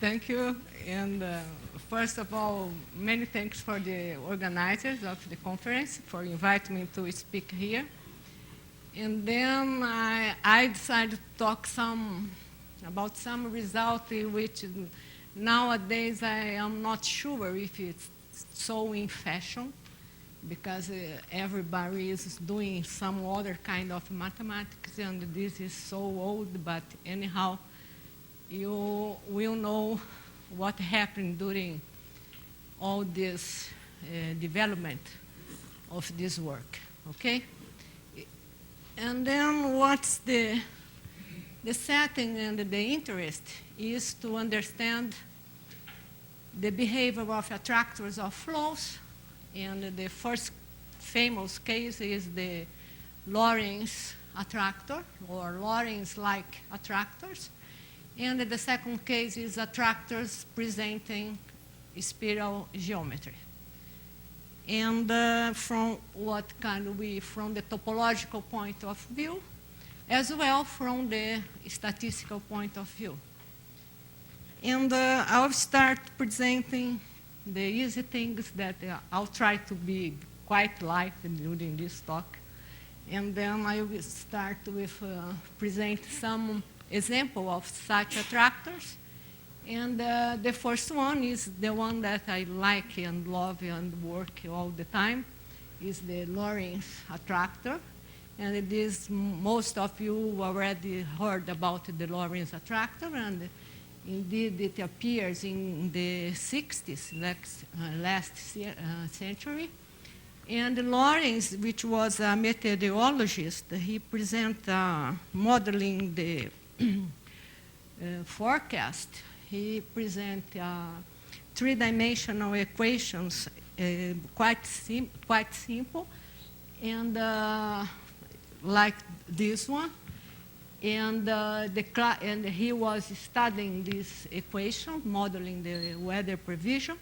Thank you. And first of all, many thanks for the organizers of the conference for inviting me to speak here. And then I decided to talk about some result which nowadays I am not sure if it's so in fashion, because everybody is doing some other kind of mathematics, and this is so old, but anyhow, you will know what happened during all this development of this work, okay? And then what's the setting and the interest is to understand the behavior of attractors of flows. And the first famous case is the Lorenz attractor, or Lorenz-like attractors. And the second case is attractors presenting spiral geometry. And from the topological point of view, as well from the statistical point of view. And I'll start presenting the easy things that I'll try to be quite light during this talk. And then I will start with present some example of such attractors. And the first one is the one that I like and love and work all the time, is the Lorenz attractor. And it is, most of you already heard about the Lorenz attractor, and indeed it appears in the 60s, last century. And Lorenz, which was a meteorologist, he presented modeling the forecast. He presented three-dimensional equations, quite simple, and like this one. And he was studying this equation, modeling the weather prevision.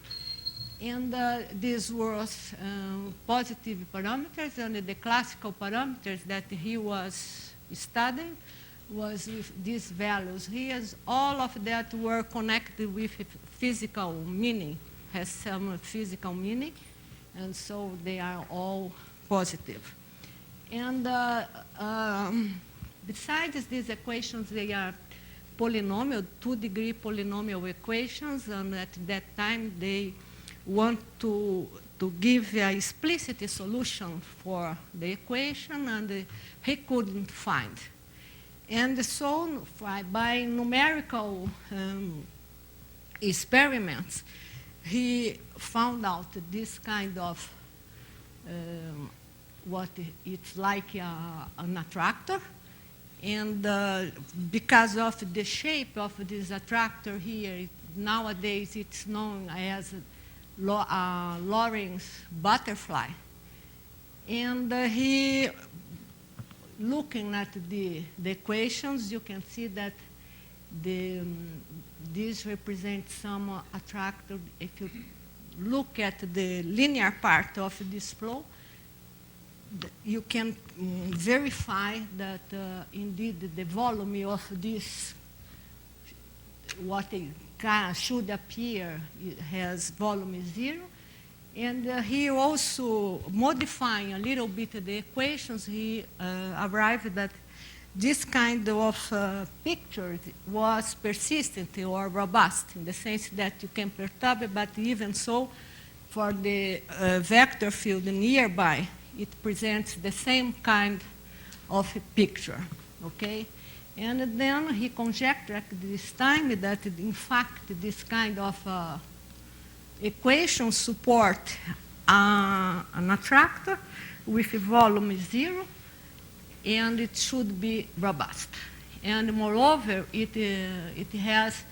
And these were positive parameters, and the classical parameters that he was studying was with these values here. All of that were connected with physical meaning, has some physical meaning, and so they are all positive. And besides these equations, they are polynomial, 2-degree polynomial equations, and at that time they want to give a explicit solution for the equation, and he couldn't find. And so by numerical experiments, he found out this kind of what it's like an attractor. And because of the shape of this attractor here, nowadays it's known as Lorenz butterfly. And he, looking at the equations, you can see that this represents some attractor. If you look at the linear part of this flow, you can verify that indeed the volume of this, what it should appear, it has volume 0. And he also, modifying a little bit the equations, he arrived that this kind of picture was persistent or robust, in the sense that you can perturb it, but even so, for the vector field nearby, it presents the same kind of picture, okay? And then he conjectured at this time that, in fact, this kind of equations support an attractor with a volume 0, and it should be robust. And moreover, it has,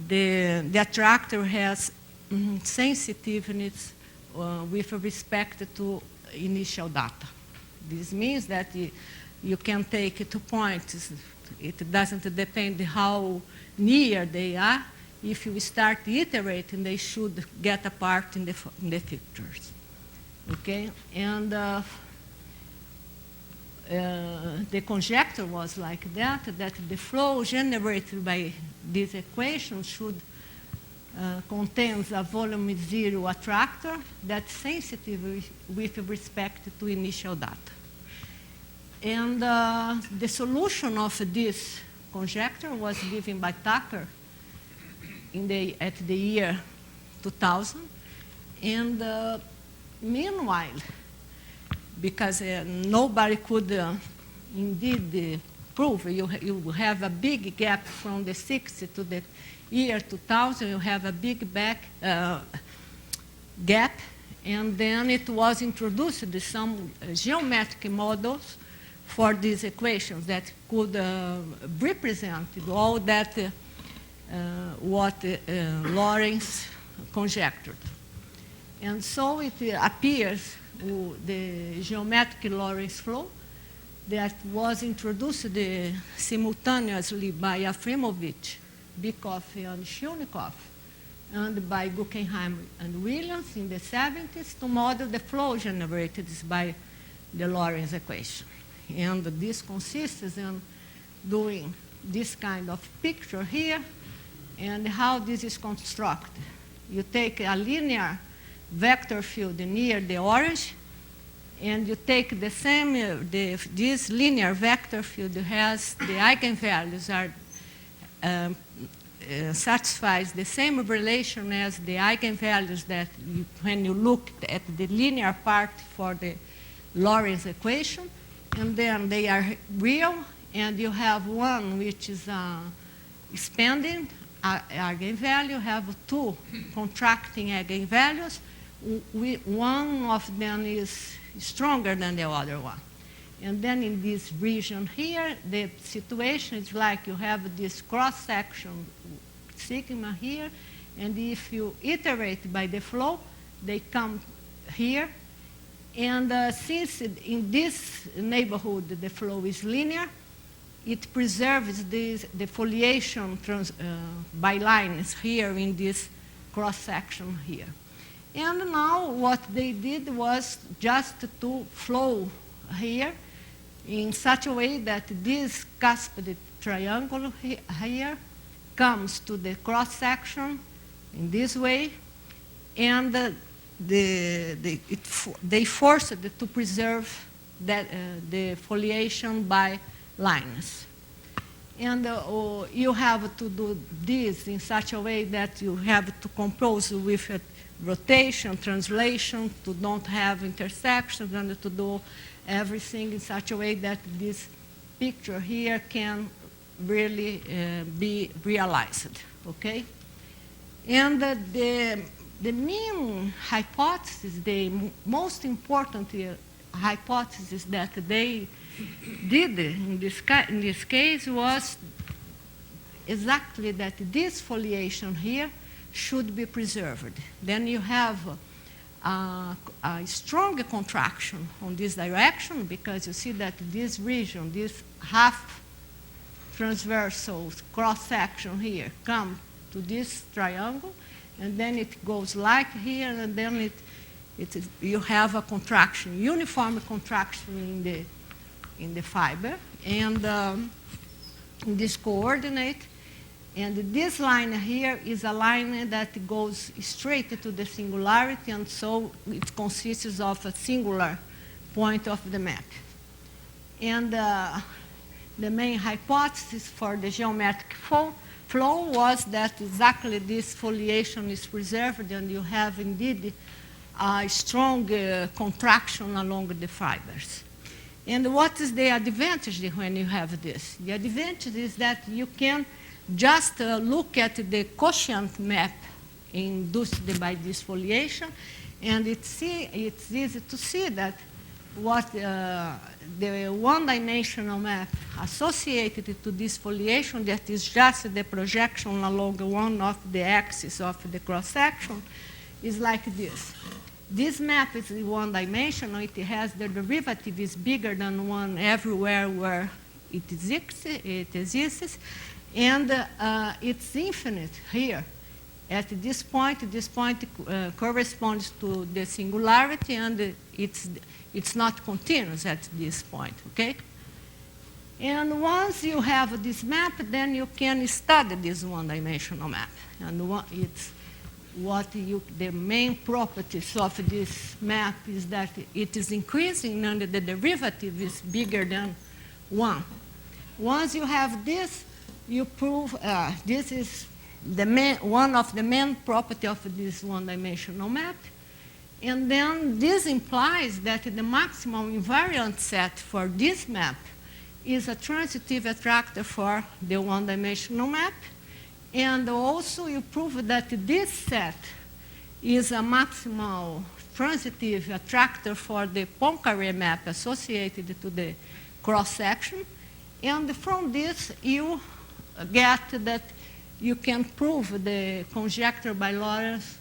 the attractor has sensitiveness with respect to initial data. This means that you can take 2 points. It doesn't depend how near they are. If you start iterating, they should get apart in the pictures. Okay? And the conjecture was like that the flow generated by this equation should contains a volume zero attractor that's sensitive with respect to initial data. And the solution of this conjecture was given by Tucker at the year 2000. And meanwhile, because nobody could indeed prove, you have a big gap from the 60 to the year 2000, you have a big gap, and then it was introduced some geometric models for these equations that could represent all that what Lorenz conjectured. And so it appears the geometric Lorenz flow that was introduced simultaneously by Afimovich, Bikoff, and Shulnikov, and by Guggenheim and Williams in the 70s to model the flow generated by the Lorenz equation. And this consists in doing this kind of picture here and how this is constructed. You take a linear vector field near the orange, and you take the same, this linear vector field has the eigenvalues are satisfies the same relation as the eigenvalues that when you look at the linear part for the Lorenz equation, and then they are real, and you have one which is expanding eigenvalue, have two contracting eigenvalues. One of them is stronger than the other one. And then in this region here, the situation is like you have this cross-section sigma here, and if you iterate by the flow, they come here. And since in this neighborhood the flow is linear, it preserves the foliation by lines here in this cross-section here. And now what they did was just to flow here in such a way that this cusped triangle here comes to the cross-section in this way, and they forced it to preserve the foliation by lines. And you have to do this in such a way that you have to compose with a rotation, translation, to don't have intersections, and to do everything in such a way that this picture here can really be realized, okay? And the main hypothesis, the most important hypothesis that they did in this case was exactly that this foliation here should be preserved. Then you have a stronger contraction on this direction, because you see that this region, this half transversal cross-section here, come to this triangle, and then it goes like here, and then you have a contraction, uniform contraction in the fiber, and in this coordinate. And this line here is a line that goes straight to the singularity, and so it consists of a singular point of the map. And the main hypothesis for the geometric flow was that exactly this foliation is preserved, and you have indeed a strong contraction along the fibers. And what is the advantage when you have this? The advantage is that you can just look at the quotient map induced by this foliation, and it's easy to see that what the one-dimensional map associated to this foliation, that is just the projection along one of the axes of the cross-section, is like this. This map is one-dimensional. It has the derivative is bigger than one everywhere where it exists, and it's infinite here at this point corresponds to the singularity, and it's not continuous at this point, okay? And once you have this map, then you can study this one-dimensional map. And the main properties of this map is that it is increasing and the derivative is bigger than 1. Once you have this, you prove this is one of the main properties of this one-dimensional map. And then this implies that the maximum invariant set for this map is a transitive attractor for the one-dimensional map. And also you prove that this set is a maximal transitive attractor for the Poincaré map associated to the cross-section. And from this, you get that you can prove the conjecture by Lorenz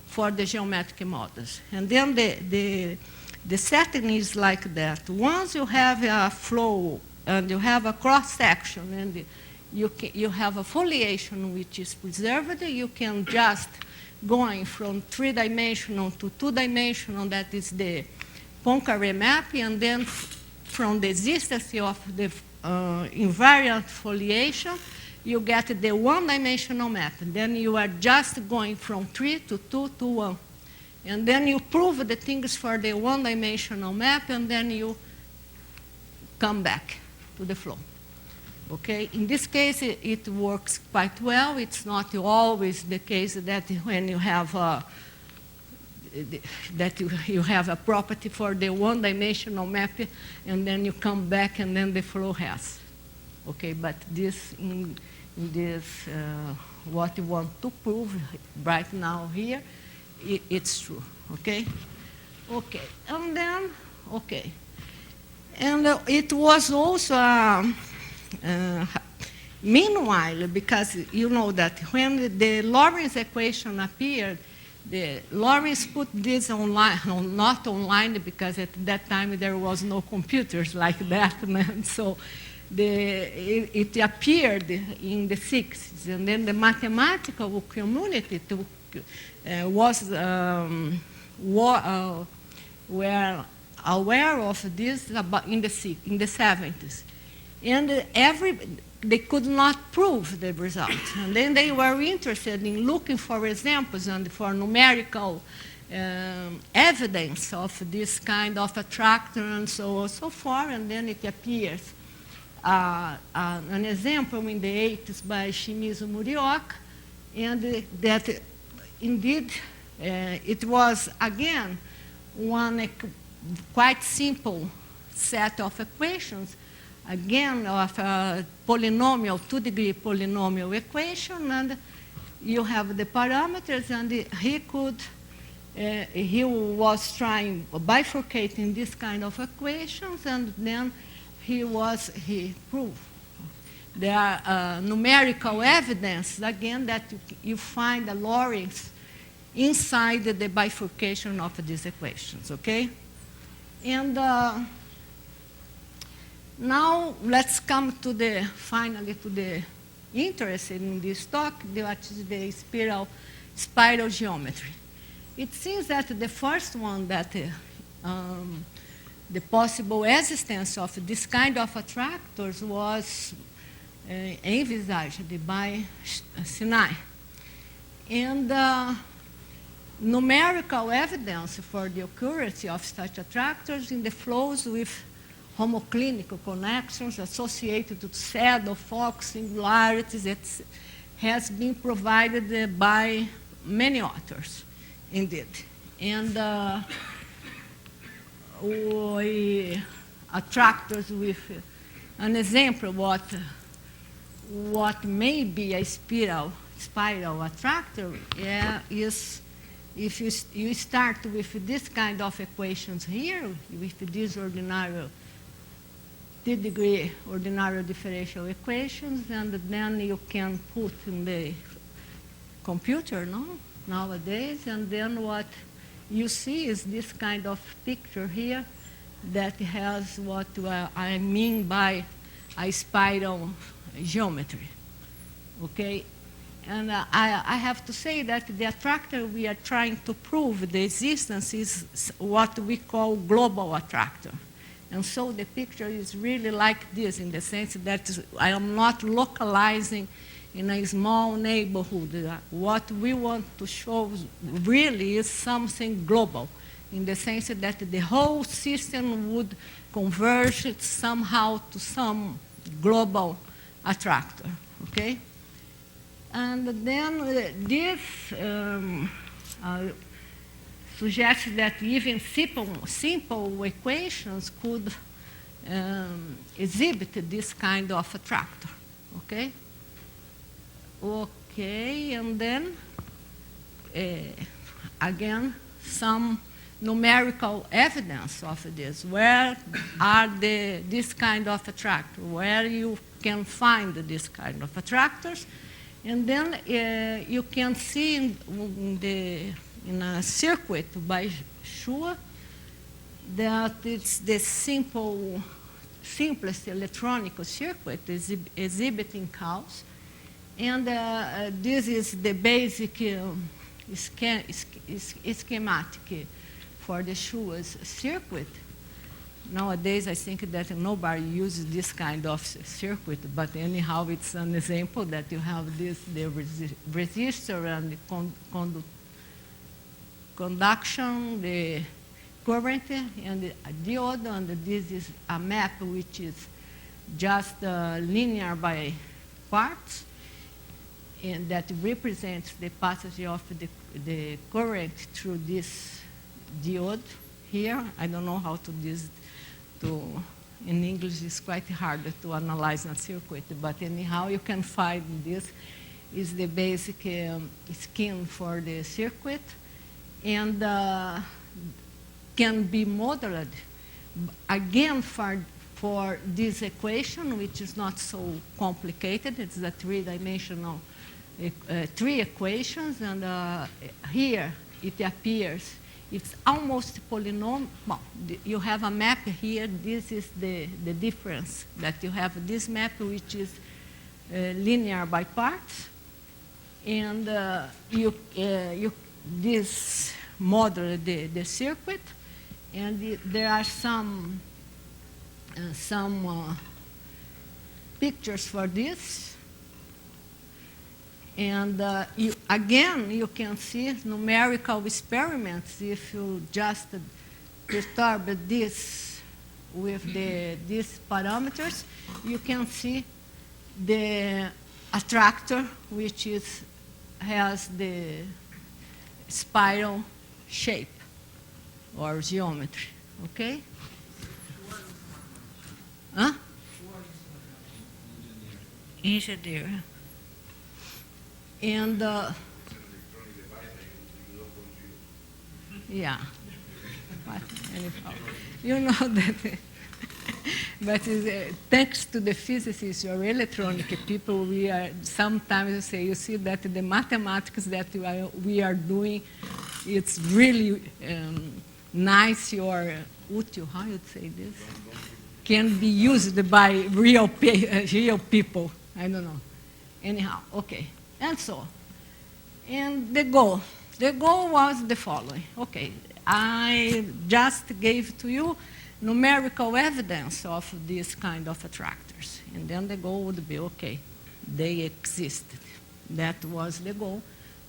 for the geometric models. And then the setting is like that. Once you have a flow and you have a cross-section and you have a foliation which is preserved, you can just going from 3-dimensional to 2-dimensional, that is the Poincaré map, and then from the existence of the invariant foliation, you get the one-dimensional map. And then you are just going from 3 to 2 to 1. And then you prove the things for the one-dimensional map, and then you come back to the flow. Okay? In this case, it works quite well. It's not always the case that when you have you have a property for the one-dimensional map, and then you come back, and then the flow has. Okay, but this in this what you want to prove right now here, it's true. Okay, okay, and then okay, and it was also meanwhile, because you know that when the Lorenz equation appeared, Lorenz put this online, not online, because at that time there was no computers like that, and so it appeared in the 60s, and then the mathematical community were aware of this in the 70s, and they could not prove the results. And then they were interested in looking for examples and for numerical evidence of this kind of attractor and so on and so forth. And then it appears an example in the 80s by Shimizu Murioka, and that indeed it was, again, one quite simple set of equations, again, of a polynomial, 2-degree polynomial equation, and you have the parameters, and he was trying bifurcating this kind of equations, and then he proved. There are numerical evidence, again, that you find the Lorenz inside the bifurcation of these equations, okay? And now let's come to finally to the interest in this talk, that is the spiral geometry. It seems that the first one that the possible existence of this kind of attractors was envisaged by Sinai. And numerical evidence for the occurrence of such attractors in the flows with homoclinical connections associated to shadow, focus, singularities, has been provided by many authors, indeed. And attractors with an example what may be a spiral attractor is if you start with this kind of equations here, with this ordinary 3-degree ordinary differential equations, and then you can put in the computer nowadays, and then what you see is this kind of picture here that has what I mean by a spiral geometry, okay? And I have to say that the attractor we are trying to prove the existence is what we call global attractor. And so the picture is really like this in the sense that I am not localizing in a small neighborhood. What we want to show really is something global in the sense that the whole system would converge somehow to some global attractor, okay? And then this suggests that even simple equations could exhibit this kind of attractor, okay? Okay, and then again, some numerical evidence of this. Where are this kind of attractor? Where you can find this kind of attractors? And then you can see in a circuit by Schur that it's the simplest electronic circuit exhibiting chaos. And this is the basic schematic for the Schur's circuit. Nowadays, I think that nobody uses this kind of circuit, but anyhow, it's an example that you have the resistor and the conduction, the current, and the diode, and this is a map which is just linear by parts, and that represents the passage of the current through this diode here. I don't know how to in English it's quite hard to analyze a circuit, but anyhow you can find this is the basic scheme for the circuit, and can be modeled again for this equation, which is not so complicated. It's a three-dimensional three equations, and here it appears it's almost polynomial. Well, you have a map here. This is the difference, that you have this map which is linear by parts, and this model the circuit, and there are some pictures for this. And again, you can see numerical experiments. If you just perturb this with these parameters, you can see the attractor, which has the spiral shape or geometry, okay? Huh? Engineer. And yeah, but anyhow, you know that. But thanks to the physicists or electronic people, we are sometimes say, you see that the mathematics that we are doing, it's really nice or útil. How you say this? Can be used by real people. I don't know. Anyhow, okay. And so, and the goal was the following. Okay, I just gave to you numerical evidence of this kind of attractors. And then the goal would be, okay, they existed. That was the goal,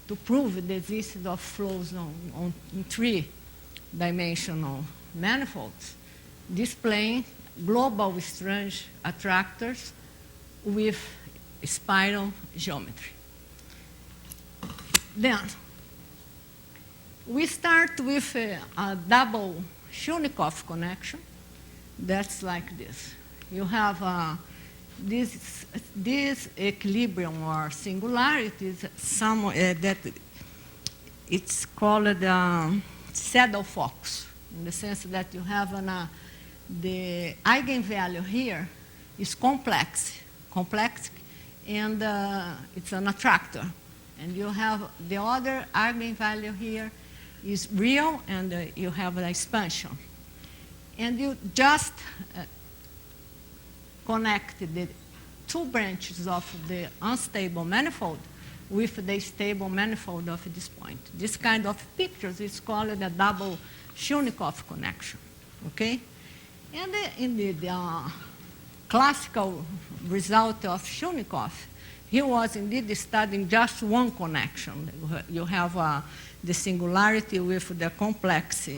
to prove the existence of flows in three-dimensional manifolds, displaying global strange attractors with spiral geometry. Then, we start with a double Shunikov connection. That's like this. You have this equilibrium or singularity is that it's called saddle fox, in the sense that you have the eigenvalue here is complex, and it's an attractor. And you have the other eigenvalue here is real, and you have an expansion. And you just connect the two branches of the unstable manifold with the stable manifold of this point. This kind of pictures is called a double Shunikov connection, okay? And in the classical result of Shunikov, he was indeed studying just one connection. You have the singularity with the complex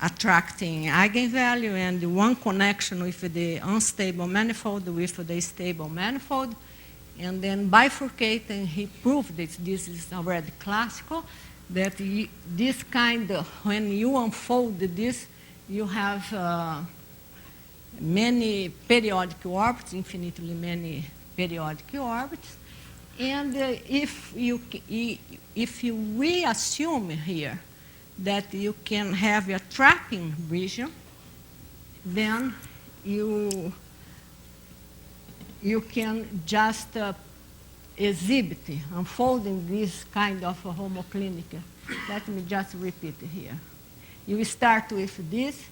attracting eigenvalue, and one connection with the unstable manifold with the stable manifold. And then bifurcating, he proved that this is already classical, that this kind of, when you unfold this, you have many periodic orbits, infinitely many periodic orbits. And if you assume here that you can have a trapping region, then you can just exhibit, unfolding this kind of a homoclinic. Let me just repeat here. You start with this,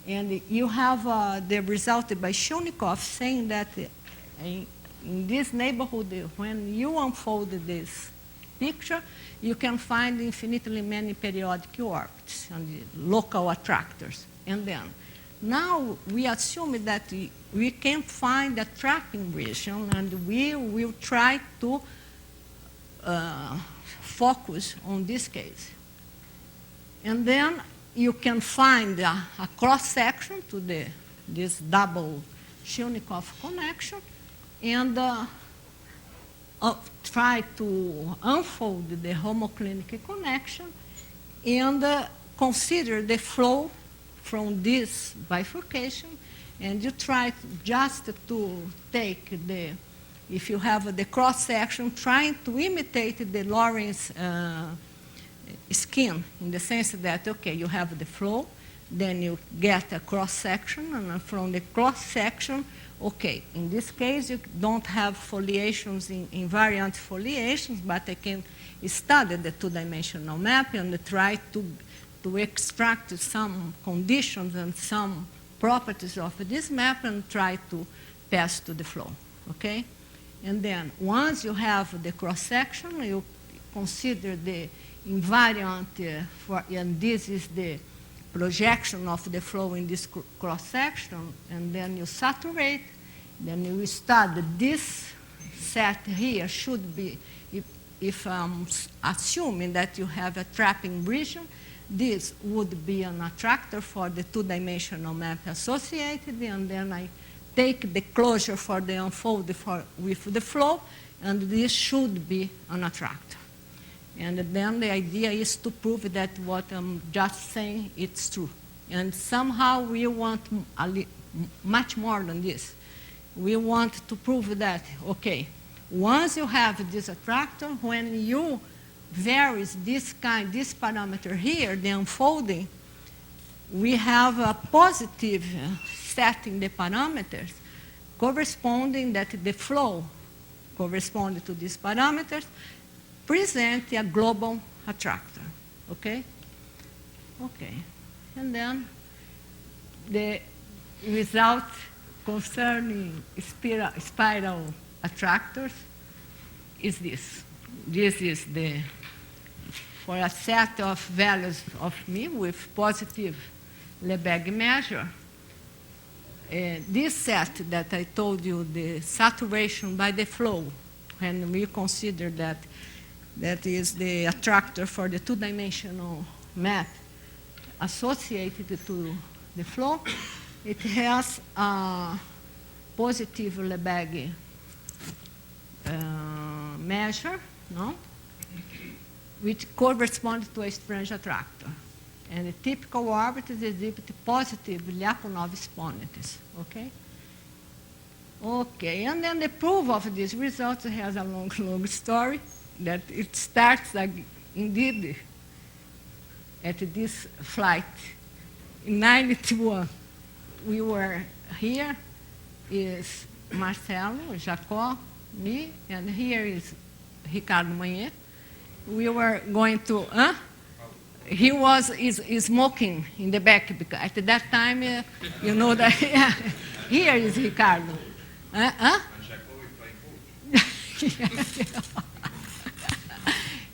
and you have the result by Shunikov saying that in this neighborhood, when you unfold this picture, you can find infinitely many periodic orbits and local attractors. And then, now we assume that we can find a trapping region, and we will try to focus on this case. And then you can find a cross-section to this double Shunikov connection, and try to unfold the homoclinic connection and consider the flow from this bifurcation, and you try just to take if you have the cross-section, trying to imitate the Lorenz scheme, in the sense that, okay, you have the flow, then you get a cross-section, and from the cross-section, okay, in this case, you don't have foliations in invariant foliations, but I can study the two-dimensional map and try to extract some conditions and some properties of this map and try to pass to the flow, okay? And then once you have the cross-section, you consider the invariant, and this is the projection of the flow in this cross-section, and then you saturate, then you study this set here should be, if assuming that you have a trapping region, this would be an attractor for the two-dimensional map associated, and then I take the closure for the unfold with the flow, and this should be an attractor. And then the idea is to prove that what I'm just saying, it's true. And somehow we want much more than this. We want to prove that, okay, once you have this attractor, when you vary this parameter here, the unfolding, we have a positive setting the parameters corresponding that the flow corresponding to these parameters present a global attractor, okay? Okay, and then the result concerning spiral attractors is this. This is for a set of values of me with positive Lebesgue measure, this set that I told you, the saturation by the flow, when we consider that is the attractor for the two-dimensional map associated to the flow, it has a positive Lebesgue measure, no? Which corresponds to a strange attractor. And the typical orbit is exhibit positive Lyapunov exponents, okay? Okay, and then the proof of these results has a long, long story that it starts indeed at this flight in 91. We were here is Marcelo, Jacó, me, and here is Ricardo Manhê. We were going to, he was smoking in the back, because at that time, you know that, yeah, here is Ricardo.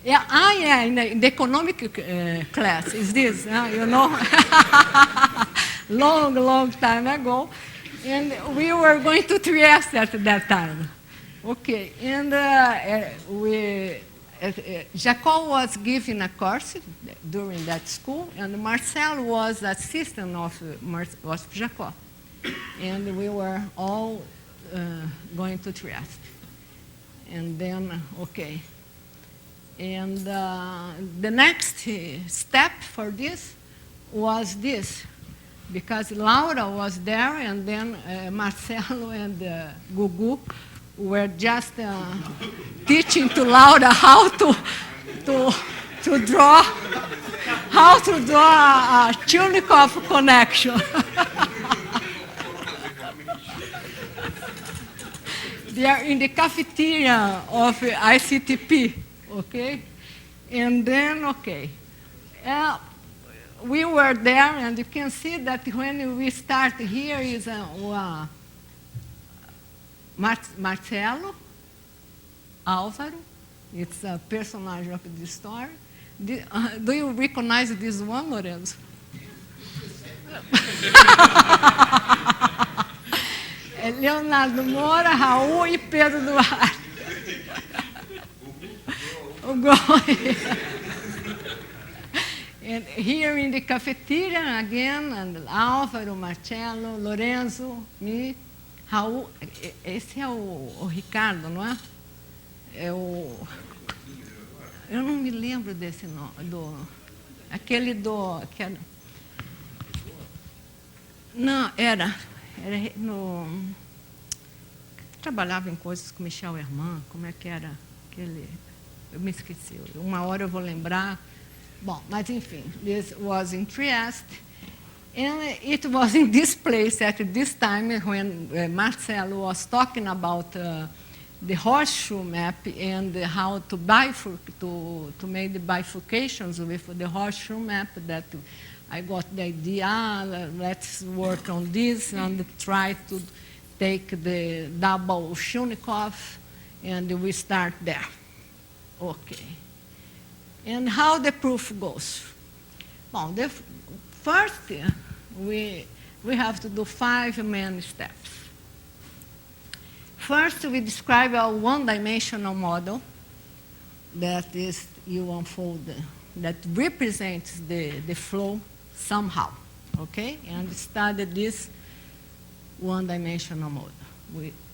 Yeah, in the economic class, is this, you know, long time ago. And we were going to Trieste at that time. Okay, and Jacob was giving a course during that school, and Marcel was assistant of Jacob. And we were all going to Trieste. And then, okay. And the next step for this was this, because Laura was there, and then Marcelo and Gugu were just teaching to Laura how to draw a Chunikov connection. They are in the cafeteria of ICTP, okay? And then, okay. We were there, and you can see that when we start here is Marcelo, Álvaro, it's a personage of the story. Do you recognize this one, Lorenz? Leonardo Moura, Raul e Pedro Duarte. And here in the cafeteria again, and Álvaro, Marcelo, Lorenzo, me, Raul. Esse é o Ricardo, não é? Eu não me lembro desse nome, aquele que era, não, era no, trabalhava em coisas com Michel Herman, como é que era aquele, eu me esqueci, uma hora eu vou lembrar. Bom, mas enfim, this was in Trieste, and it was in this place at this time when Marcelo was talking about the horseshoe map and how to make the bifurcations with the horseshoe map that I got the idea, let's work on this and try to take the double Chunikov, and we start there. Okay. And how the proof goes? Well, first, we have to do 5 main steps. First, we describe our one-dimensional model that is you unfold, that represents the flow somehow, okay? And study this one-dimensional model.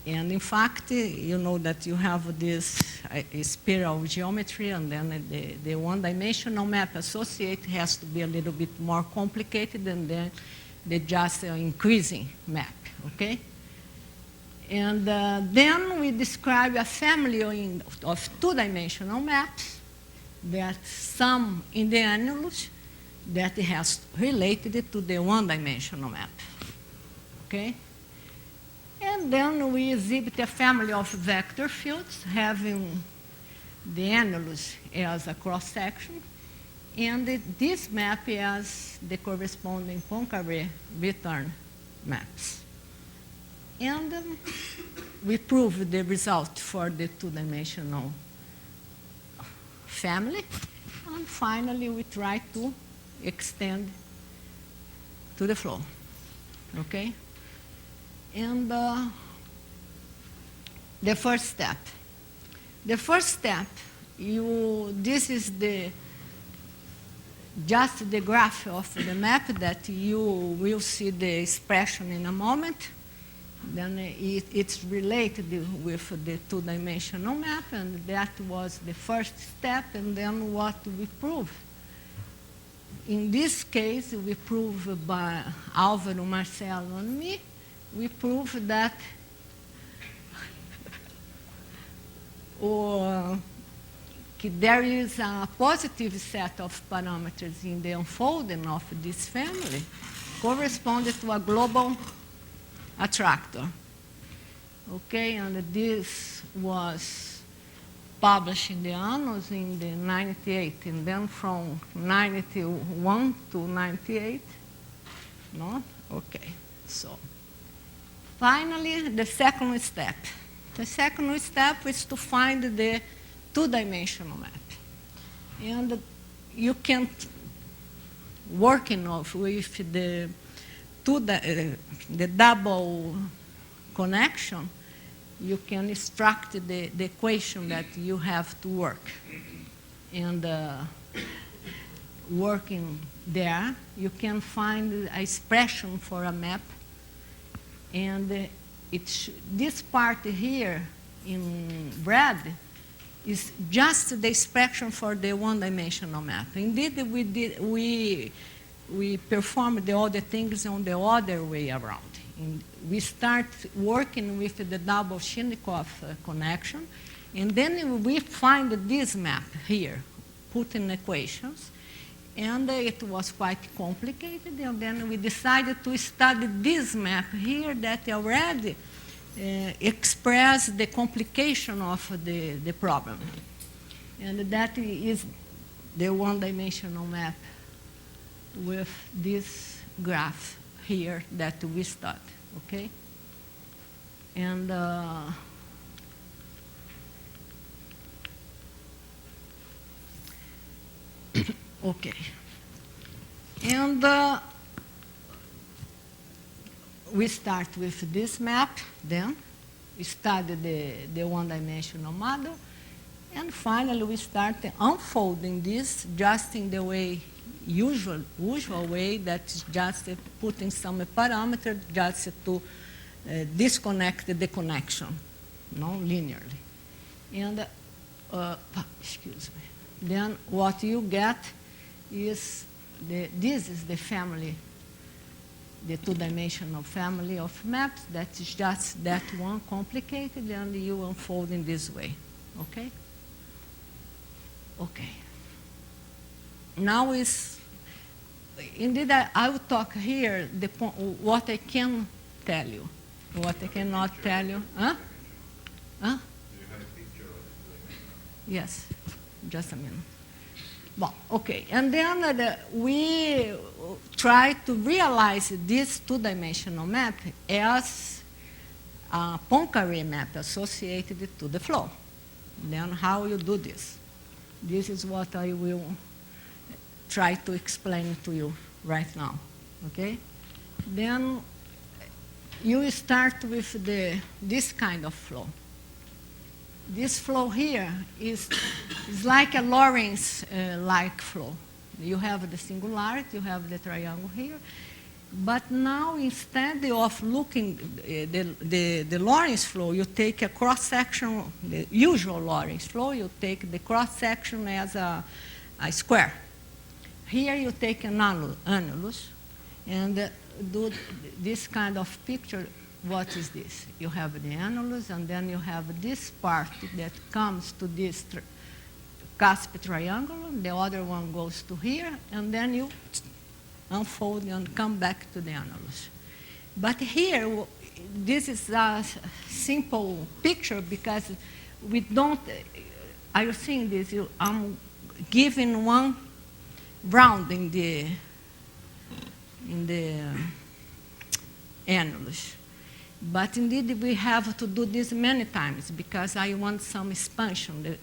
And in fact, you know that you have this spiral geometry, and then the one-dimensional map associated has to be a little bit more complicated than the just increasing map, okay? And then we describe a family of two-dimensional maps that sum in the annulus that has related to the one-dimensional map, okay? And then we exhibit a family of vector fields having the annulus as a cross-section, and this map as the corresponding Poincaré return maps. And we prove the result for the two-dimensional family, and finally we try to extend to the flow, okay? And the first step. The first step, this is just the graph of the map that you will see the expression in a moment. Then it's related with the two-dimensional map, and that was the first step, and then what we prove. In this case, we prove by Álvaro, Marcelo, and me, we prove that there is a positive set of parameters in the unfolding of this family corresponding to a global attractor. Okay, and this was published in the Annals in the 98, and then from 91 to 98, no? Okay, so finally, the second step. The second step is to find the two-dimensional map. And you can working with the double connection, you can extract the equation that you have to work. And working there, you can find an expression for a map. And this part here in red is just the expression for the one-dimensional map. Indeed, we perform all the things on the other way around. And we start working with the double Shinnikov connection, and then we find this map here, put in equations, and it was quite complicated, and then we decided to study this map here that already express the complication of the problem. And that is the one-dimensional map with this graph here that we start, okay? And okay. And we start with this map, then we study the one-dimensional model, and finally we start unfolding this just in the way, usual way, that's just putting some parameter just to disconnect the connection, linearly. And, excuse me. Then what you get is, this is the family, the two-dimensional family of maps. That is just that one complicated, and you unfold in this way, okay? Okay. Now indeed, I will talk here what I can tell you, what I cannot tell you. Huh? Huh? Do you have a picture of it? Yes, just a minute. Well, okay, and then we try to realize this two-dimensional map as a Poincaré map associated to the flow. Then how you do this? This is what I will try to explain to you right now, okay? Then you start with this kind of flow. This flow here is like a Lorenz-like flow. You have the singularity, you have the triangle here, but now instead of looking the Lorenz flow, you take a cross-section, the usual Lorenz flow, you take the cross-section as a square. Here you take an annulus and do this kind of picture. What is this? You have the annulus, and then you have this part that comes to this cusp triangle, the other one goes to here, and then you unfold and come back to the annulus. But here, this is a simple picture because we don't, are you seeing this? I'm giving one round in the annulus. But indeed, we have to do this many times because I want some expansion.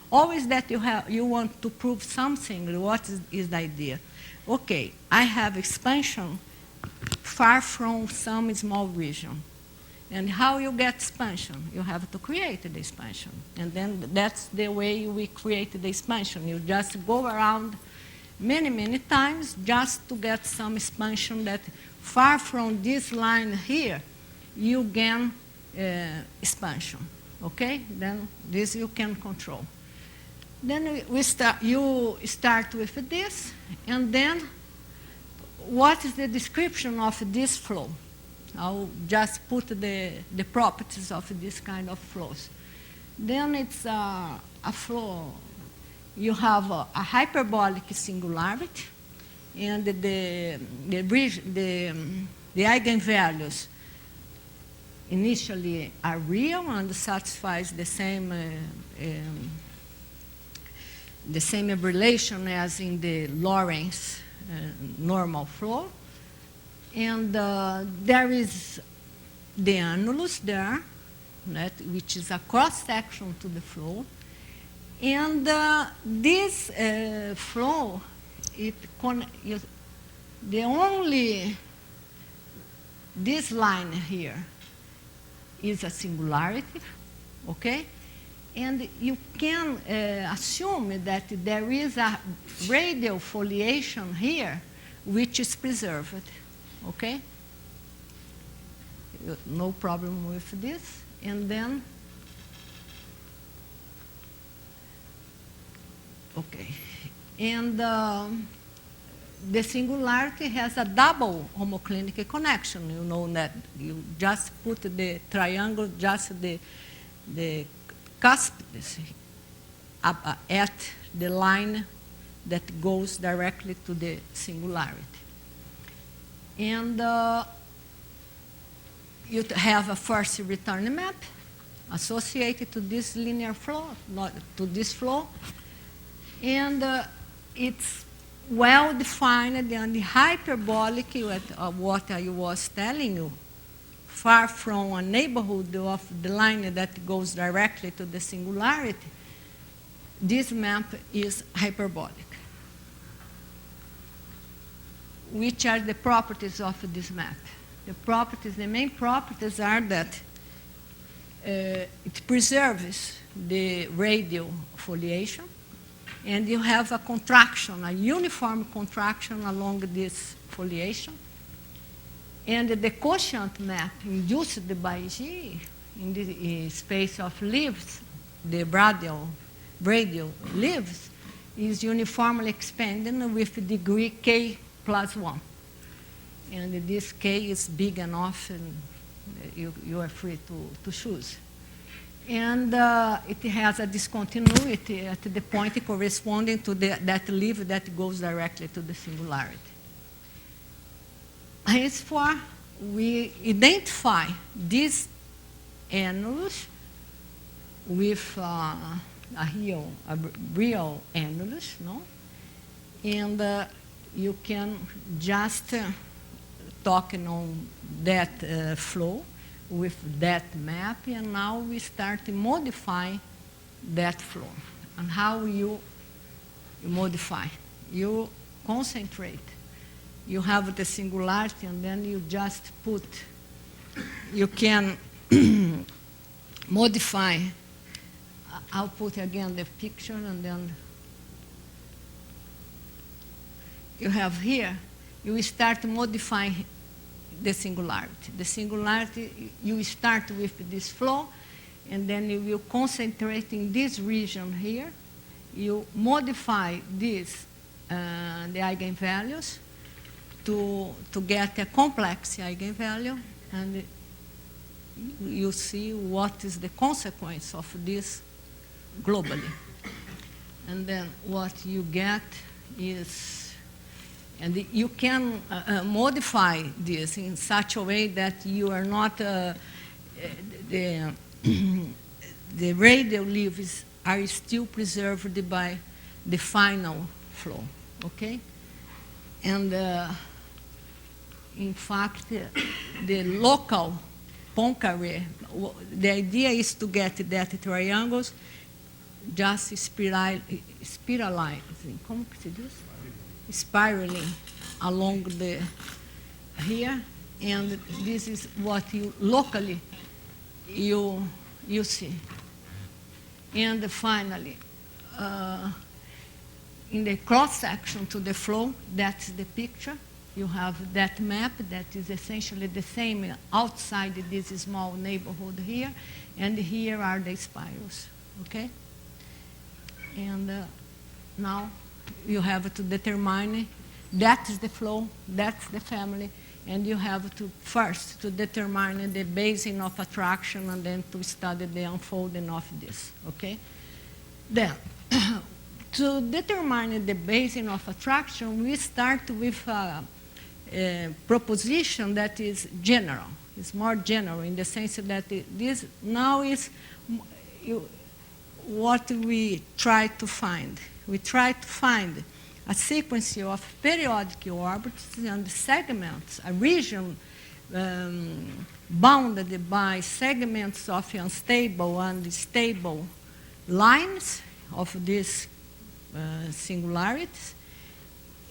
Always that you want to prove something, what is the idea? Okay, I have expansion far from some small region. And how you get expansion? You have to create the expansion. And then that's the way we create the expansion. You just go around many, many times just to get some expansion that far from this line here, you gain expansion, okay? Then this you can control. Then you start with this, and then what is the description of this flow? I'll just put the properties of this kind of flows. Then it's a flow. You have a hyperbolic singularity, and the eigenvalues initially are real and satisfies the same relation as in the Lorenz normal flow. And there is the annulus there, which is a cross-section to the flow. And this flow, this line here is a singularity, okay? And you can assume that there is a radial foliation here which is preserved, okay? No problem with this. And then, okay. And the singularity has a double homoclinic connection. You know that you just put the triangle, just the cusp at the line that goes directly to the singularity. And you have a first return map associated to this linear flow, not to this flow. And it's well defined and hyperbolic, what I was telling you, far from a neighborhood of the line that goes directly to the singularity. This map is hyperbolic. Which are the properties of this map? The main properties are that it preserves the radial foliation, and you have a contraction, a uniform contraction along this foliation. And the quotient map induced by G in the space of leaves, the radial leaves, is uniformly expanding with degree k plus 1. And this k is big enough, and you are free to choose. And it has a discontinuity at the point corresponding to that leaf that goes directly to the singularity. Henceforth, we identify this annulus with a real annulus, no? And you can just talking on that flow with that map, and now we start to modify that flow. And how you modify? You concentrate. You have the singularity, and then you just put, you can modify. I'll put again the picture, and then you have here, you start modifying the singularity. The singularity, you start with this flow, and then you will concentrate in this region here. You modify this, the eigenvalues, to get a complex eigenvalue, and you see what is the consequence of this globally. And then what you get is, and you can modify this in such a way that you are not, the radial leaves are still preserved by the final flow, okay? And in fact, the local Poincaré, the idea is to get that triangles just spiralizing, como que se diz? Spiraling along the here, and this is what you locally you see. And finally, in the cross section to the flow, that's the picture. You have that map that is essentially the same outside this small neighborhood here, and here are the spirals, okay? And now you have to determine that is the flow, that's the family, and you have to first to determine the basin of attraction, and then to study the unfolding of this, okay? Then, to determine the basin of attraction, we start with a proposition that is general. It's more general in the sense that this now is what we try to find. We try to find a sequence of periodic orbits and segments, a region bounded by segments of unstable and stable lines, of these singularities,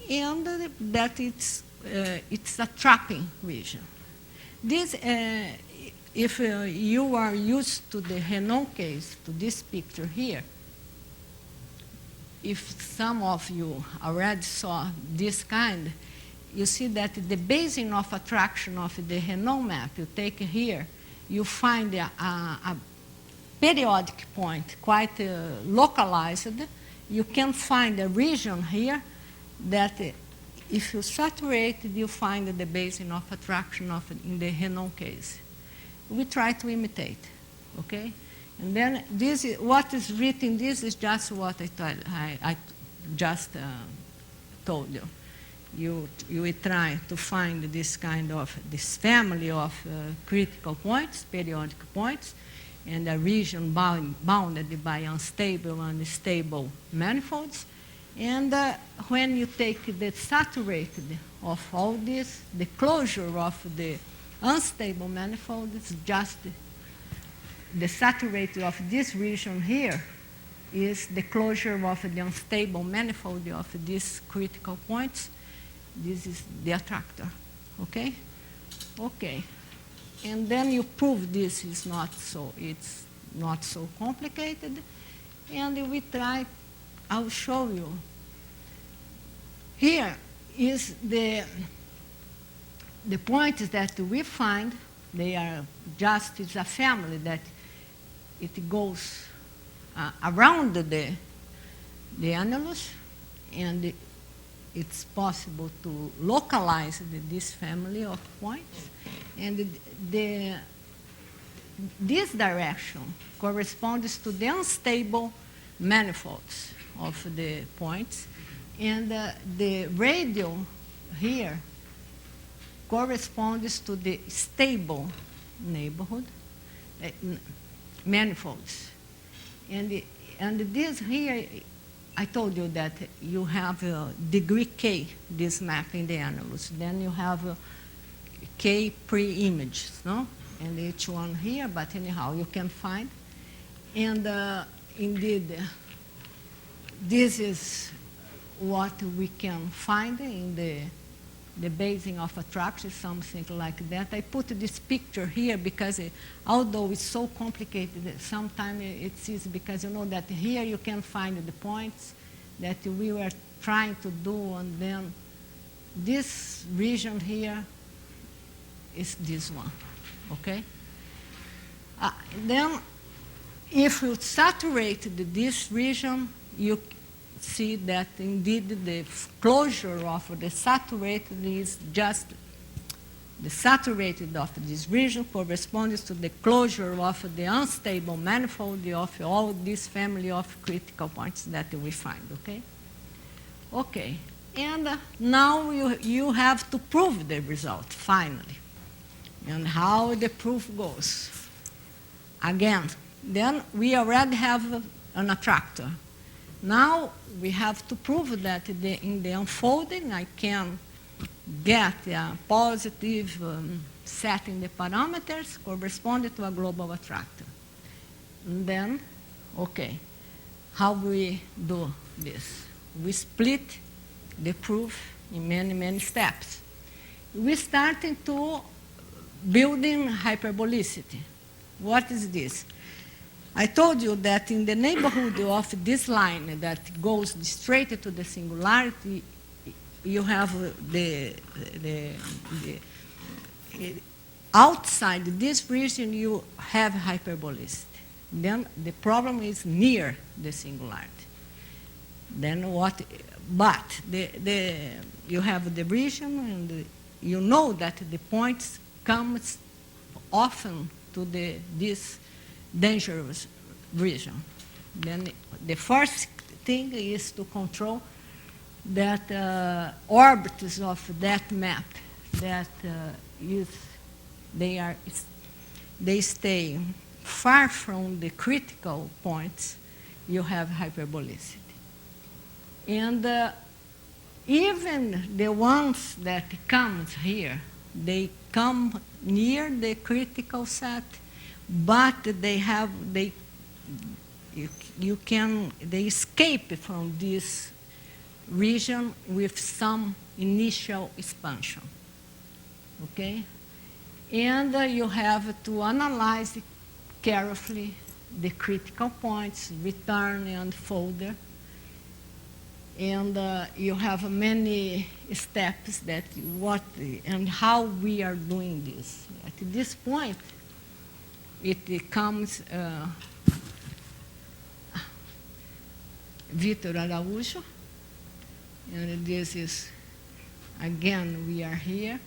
and that it's a trapping region. This, if you are used to the Renan case, to this picture here, if some of you already saw this kind, you see that the basin of attraction of the Renan map you take here, you find a periodic point, quite localized. You can find a region here that if you saturate it, you find the basin of attraction in the Renan case. We try to imitate, okay? And then this is, what is written, this is just what I just told you. You try to find this kind of, this family of critical points, periodic points, and a region bounded by unstable and stable manifolds. And when you take the saturated of all this, the closure of the unstable manifold is just the saturated of this region here is the closure of the unstable manifold of these critical points. This is the attractor, okay? Okay. And then you prove this is not so, it's not so complicated. And we try, I'll show you. Here is the points that we find. They are just, it's a family that it goes around the annulus, and it's possible to localize this family of points. And this direction corresponds to the unstable manifolds of the points. And the radial here corresponds to the stable neighborhood, manifolds. And this here, I told you that you have degree K, this map in the annulus. Then you have K pre-images, no? And each one here, but anyhow, you can find. And indeed, this is what we can find in the basin of attraction, something like that. I put this picture here because although it's so complicated, sometimes it's easy because you know that here you can find the points that we were trying to do, and then this region here is this one, okay? Then if you saturate this region, you see that indeed the closure of the saturated is just the saturated of this region corresponds to the closure of the unstable manifold of all this family of critical points that we find, okay? Okay, and now you have to prove the result, finally. And how the proof goes. Again, then we already have an attractor. Now we have to prove that in the unfolding I can get a positive setting the parameters corresponding to a global attractor. And then, okay, how we do this? We split the proof in many, many steps. We starting to building hyperbolicity. What is this? I told you that in the neighborhood of this line that goes straight to the singularity, you have the outside this region you have hyperbolicity. Then the problem is near the singularity. Then what? But you have the region, and you know that the points comes often to this dangerous region. Then the first thing is to control that orbits of that map that they stay far from the critical points. You have hyperbolicity. And even the ones that comes here, they come near the critical set, but they escape from this region with some initial expansion, okay? And you have to analyze carefully the critical points, return and folder. And you have many steps that and how we are doing this. At this point, it comes Vitor Araújo, and this is, again, we are here,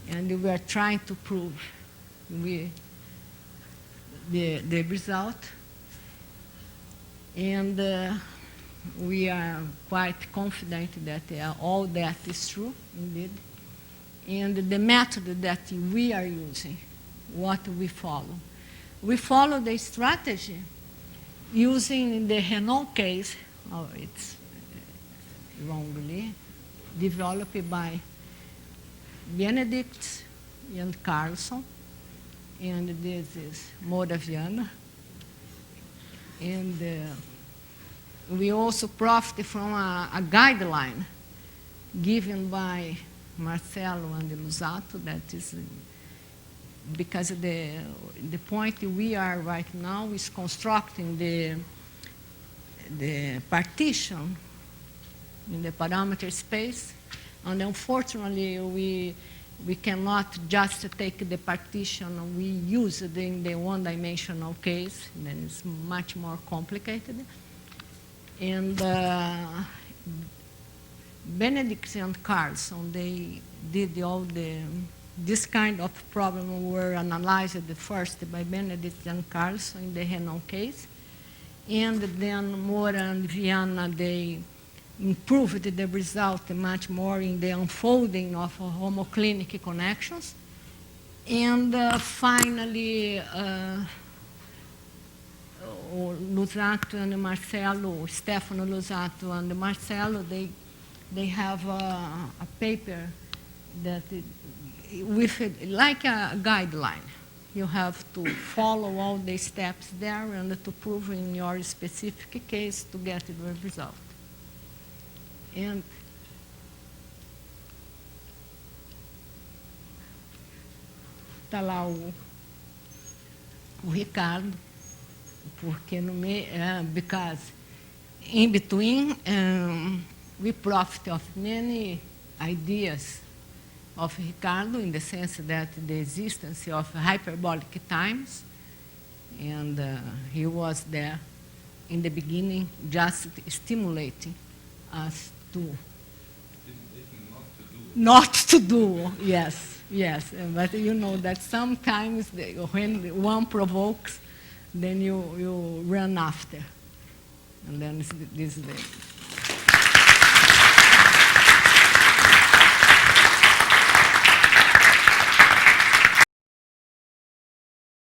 and we are trying to prove the result. And we are quite confident that all that is true, indeed. And the method that we are using, what we follow. We follow the strategy using the Renault case, it's wrongly, developed by Benedict and Carlson, and this is Moraviana. And we also profit from a guideline given by Marcelo and Lusato, that is because the point we are right now is constructing the partition in the parameter space, and unfortunately we cannot just take the partition we use it in the one-dimensional case, then it's much more complicated. And Benedict and Carlson, they did all this kind of problem were analyzed first by Benedict and Carlson in the Renault case. And then Mora and Viana, they improved the result much more in the unfolding of homoclinic connections. And finally, Lusato and Marcelo, Stefano Lusato and Marcelo, they have a paper that with like a guideline. You have to follow all the steps there and to prove in your specific case to get the result. And está lá o Ricardo, porque no meio, because in between we profit of many ideas of Ricardo in the sense that the existence of hyperbolic times, and he was there in the beginning just stimulating us to not to do, yes, but you know that sometimes when one provokes, then you run after, and then this is it.